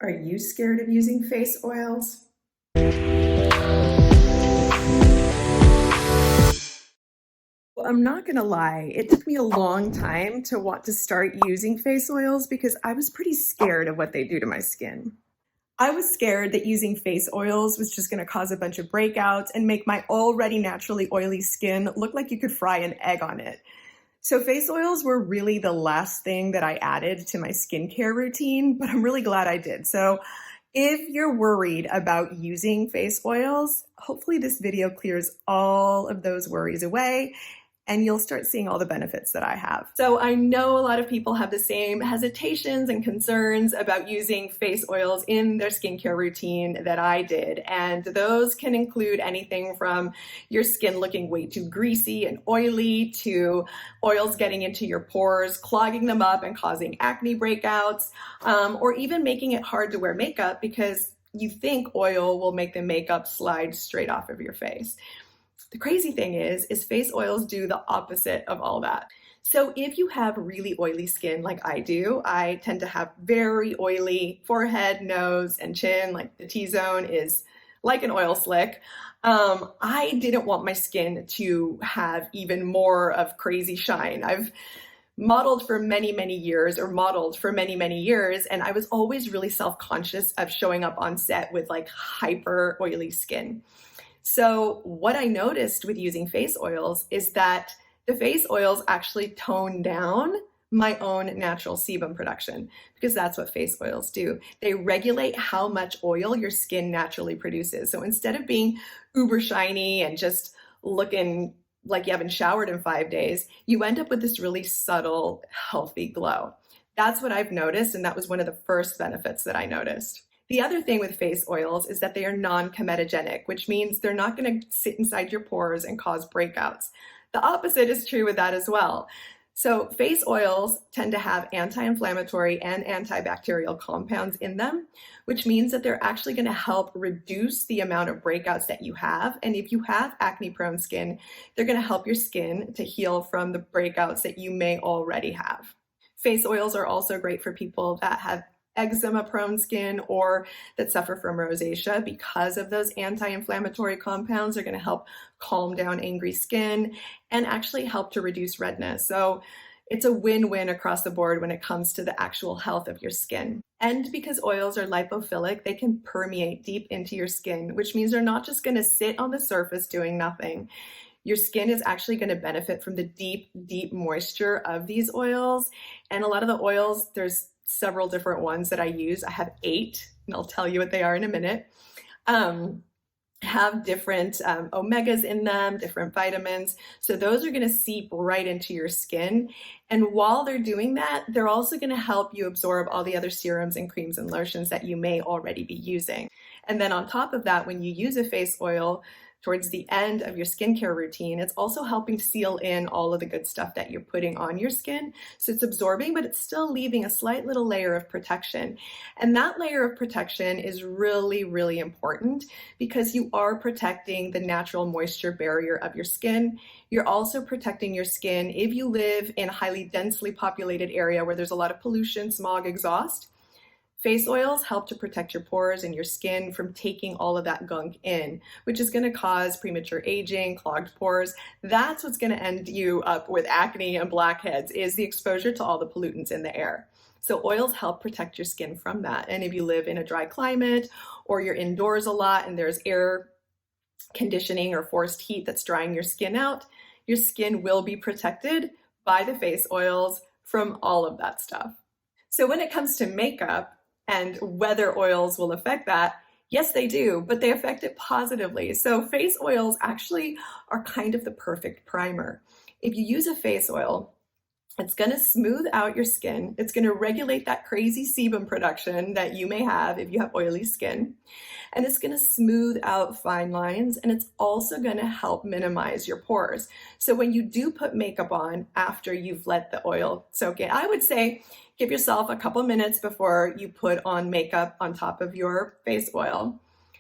Are you scared of using face oils? Well, I'm not gonna lie, it took me a long time to want to start using face oils because I was pretty scared of what they do to my skin. I was scared that using face oils was just gonna cause a bunch of breakouts and make my already naturally oily skin look like you could fry an egg on it. So face oils were really the last thing that I added to my skincare routine, but I'm really glad I did. So if you're worried about using face oils, hopefully this video clears all of those worries away and you'll start seeing all the benefits that I have. So I know a lot of people have the same hesitations and concerns about using face oils in their skincare routine that I did. And those can include anything from your skin looking way too greasy and oily to oils getting into your pores, clogging them up and causing acne breakouts, or even making it hard to wear makeup because you think oil will make the makeup slide straight off of your face. The crazy thing is face oils do the opposite of all that. So if you have really oily skin like I do, I tend to have very oily forehead, nose, and chin, like the T-zone is like an oil slick. I didn't want my skin to have even more of crazy shine. I've modeled for many, many years, and I was always really self-conscious of showing up on set with like hyper oily skin. So what I noticed with using face oils is that the face oils actually tone down my own natural sebum production because that's what face oils do. They regulate how much oil your skin naturally produces. So instead of being uber shiny and just looking like you haven't showered in 5 days, you end up with this really subtle, healthy glow. That's what I've noticed, and that was one of the first benefits that I noticed. The other thing with face oils is that they are non-comedogenic, which means they're not going to sit inside your pores and cause breakouts. The opposite is true with that as well. So face oils tend to have anti-inflammatory and antibacterial compounds in them, which means that they're actually going to help reduce the amount of breakouts that you have. And if you have acne-prone skin, they're going to help your skin to heal from the breakouts that you may already have. Face oils are also great for people that have eczema prone skin or that suffer from rosacea because of those anti-inflammatory compounds are going to help calm down angry skin and actually help to reduce redness. So it's a win-win across the board when it comes to the actual health of your skin. And because oils are lipophilic, they can permeate deep into your skin, which means they're not just going to sit on the surface doing nothing. Your skin is actually going to benefit from the deep, deep moisture of these oils. And a lot of the oils, there's several different ones that I use. I have 8, and I'll tell you what they are in a minute. Have different omegas in them, different vitamins. So those are going to seep right into your skin. And while they're doing that, they're also going to help you absorb all the other serums and creams and lotions that you may already be using. And then on top of that, when you use a face oil, towards the end of your skincare routine, it's also helping to seal in all of the good stuff that you're putting on your skin. So it's absorbing, but it's still leaving a slight little layer of protection. And that layer of protection is really, really important because you are protecting the natural moisture barrier of your skin. You're also protecting your skin if you live in a highly densely populated area where there's a lot of pollution, smog, exhaust. Face oils help to protect your pores and your skin from taking all of that gunk in, which is going to cause premature aging, clogged pores. That's what's going to end you up with acne and blackheads, is the exposure to all the pollutants in the air. So oils help protect your skin from that. And if you live in a dry climate or you're indoors a lot and there's air conditioning or forced heat that's drying your skin out, your skin will be protected by the face oils from all of that stuff. So when it comes to makeup, and whether oils will affect that, yes, they do, but they affect it positively. So face oils actually are kind of the perfect primer. If you use a face oil, it's going to smooth out your skin. It's going to regulate that crazy sebum production that you may have if you have oily skin. And it's going to smooth out fine lines. And it's also going to help minimize your pores. So when you do put makeup on after you've let the oil soak in, I would say give yourself a couple minutes before you put on makeup on top of your face oil.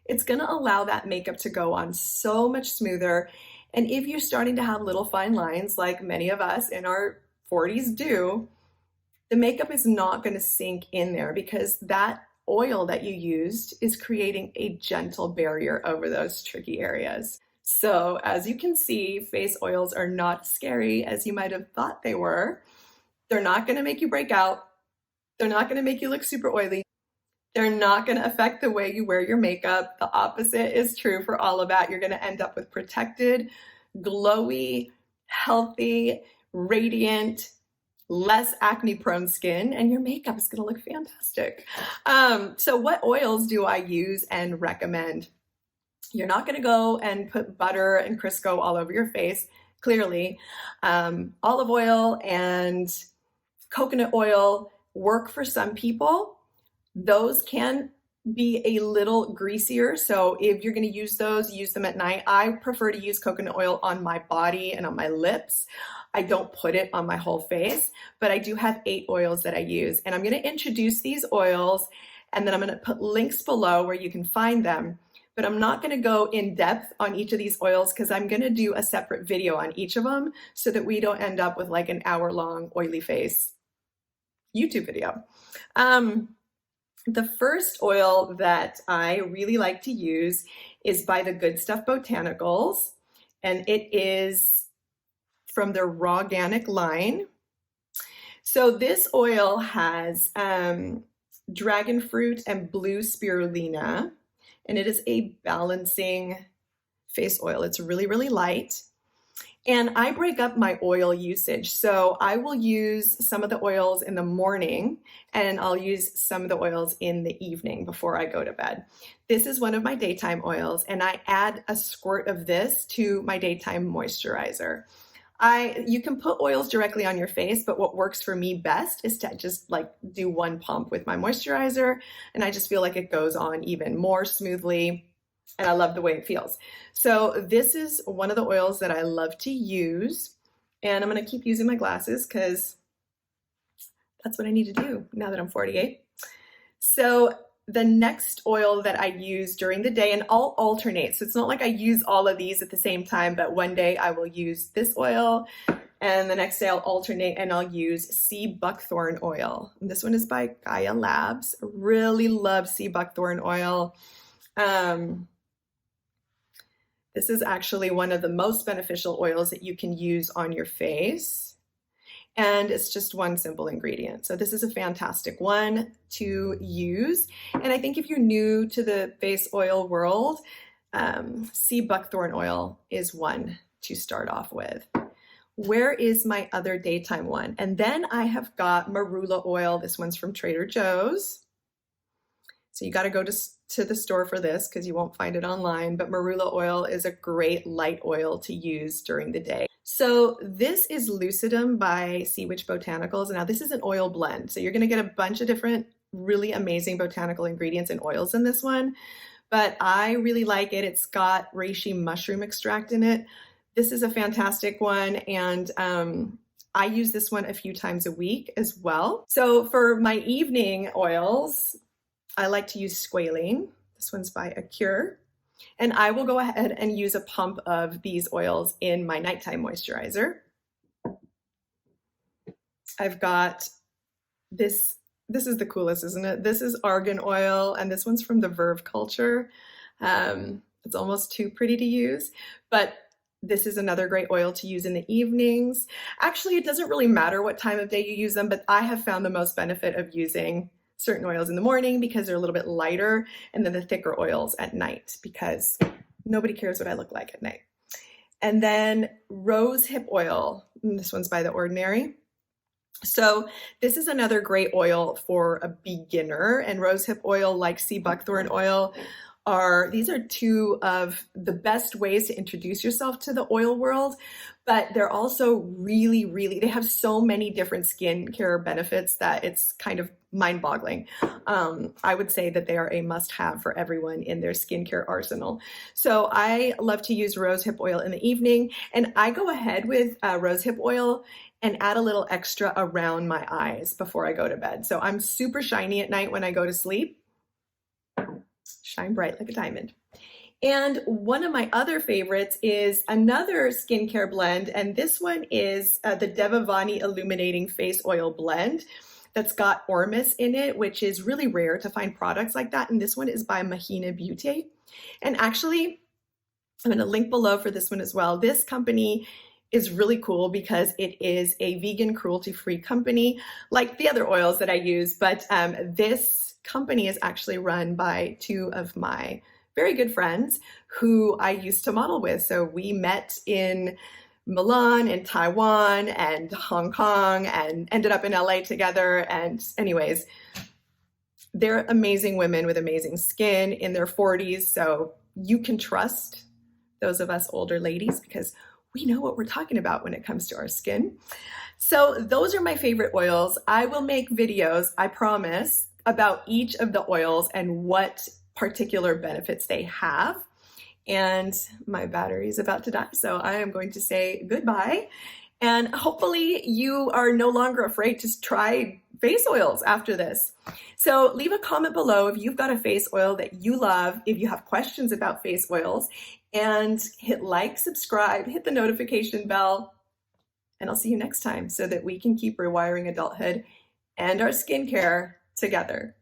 It's going to allow that makeup to go on so much smoother. And if you're starting to have little fine lines, like many of us in our 40s do, the makeup is not going to sink in there because that oil that you used is creating a gentle barrier over those tricky areas. So as you can see, face oils are not scary as you might have thought they were. They're not going to make you break out. They're not going to make you look super oily. They're not going to affect the way you wear your makeup. The opposite is true for all of that. You're going to end up with protected, glowy, healthy, radiant, less acne prone skin, and your makeup is going to look fantastic. So what oils do I use and recommend? You're not going to go and put butter and Crisco all over your face, clearly. Olive oil and coconut oil work for some people. Those can be a little greasier. So if you're going to use those, use them at night. I prefer to use coconut oil on my body and on my lips. I don't put it on my whole face, but I do have 8 oils that I use. And I'm going to introduce these oils, and then I'm going to put links below where you can find them. But I'm not going to go in depth on each of these oils because I'm going to do a separate video on each of them so that we don't end up with like an hour-long oily face YouTube video. The first oil that I really like to use is by the Good Stuff Botanicals, and it is from their Raw Organic line. So this oil has dragon fruit and blue spirulina, and it is a balancing face oil. It's really, really light. And I break up my oil usage. So I will use some of the oils in the morning, and I'll use some of the oils in the evening before I go to bed. This is one of my daytime oils, and I add a squirt of this to my daytime moisturizer. You can put oils directly on your face, but what works for me best is to just like do one pump with my moisturizer, and I just feel like it goes on even more smoothly. And I love the way it feels. So this is one of the oils that I love to use. And I'm going to keep using my glasses because that's what I need to do now that I'm 48. So the next oil that I use during the day, and I'll alternate. So it's not like I use all of these at the same time, but one day I will use this oil, and the next day I'll alternate and I'll use Sea Buckthorn Oil. And this one is by Gaia Labs. I really love Sea Buckthorn Oil. This is actually one of the most beneficial oils that you can use on your face. And it's just one simple ingredient. So this is a fantastic one to use. And I think if you're new to the face oil world, Sea Buckthorn Oil is one to start off with. Where is my other daytime one? And then I have got Marula Oil. This one's from Trader Joe's. So you got to go to the store for this because you won't find it online, but Marula oil is a great light oil to use during the day. So this is Lucidum by Seawitch Botanicals. Now this is an oil blend. So you're going to get a bunch of different really amazing botanical ingredients and oils in this one, but I really like it. It's got reishi mushroom extract in it. This is a fantastic one, and I use this one a few times a week as well. So for my evening oils, I like to use Squalane. This one's by Acure. And I will go ahead and use a pump of these oils in my nighttime moisturizer. I've got this. This is the coolest, isn't it? This is Argan Oil, and this one's from the Verve Culture. It's almost too pretty to use, but this is another great oil to use in the evenings. Actually, it doesn't really matter what time of day you use them, but I have found the most benefit of using certain oils in the morning because they're a little bit lighter, and then the thicker oils at night because nobody cares what I look like at night. And then Rosehip Oil. This one's by The Ordinary. So this is another great oil for a beginner, and Rosehip Oil, like Sea Buckthorn Oil, these are two of the best ways to introduce yourself to the oil world, but they're also really, really, they have so many different skincare benefits that it's kind of mind-boggling. I would say that they are a must-have for everyone in their skincare arsenal. So I love to use Rosehip Oil in the evening, and I go ahead with Rosehip Oil and add a little extra around my eyes before I go to bed. So I'm super shiny at night when I go to sleep. Shine bright like a diamond. And one of my other favorites is another skincare blend, and this one is the Devavani Illuminating Face Oil Blend. that's got ormus in it, which is really rare to find products like that. And this one is by Mahina Beaute. And actually, I'm going to link below for this one as well. This company is really cool because it is a vegan, cruelty-free company like the other oils that I use. But this company is actually run by two of my very good friends who I used to model with. So we met in Milan and Taiwan and Hong Kong and ended up in LA together. And anyways, they're amazing women with amazing skin in their 40s. So you can trust those of us older ladies because we know what we're talking about when it comes to our skin. So those are my favorite oils. I will make videos, I promise, about each of the oils and what particular benefits they have. And my battery is about to die, so I am going to say goodbye. And hopefully you are no longer afraid to try face oils after this. So leave a comment below if you've got a face oil that you love, if you have questions about face oils, and hit like, subscribe, hit the notification bell, and I'll see you next time so that we can keep rewiring adulthood and our skincare together.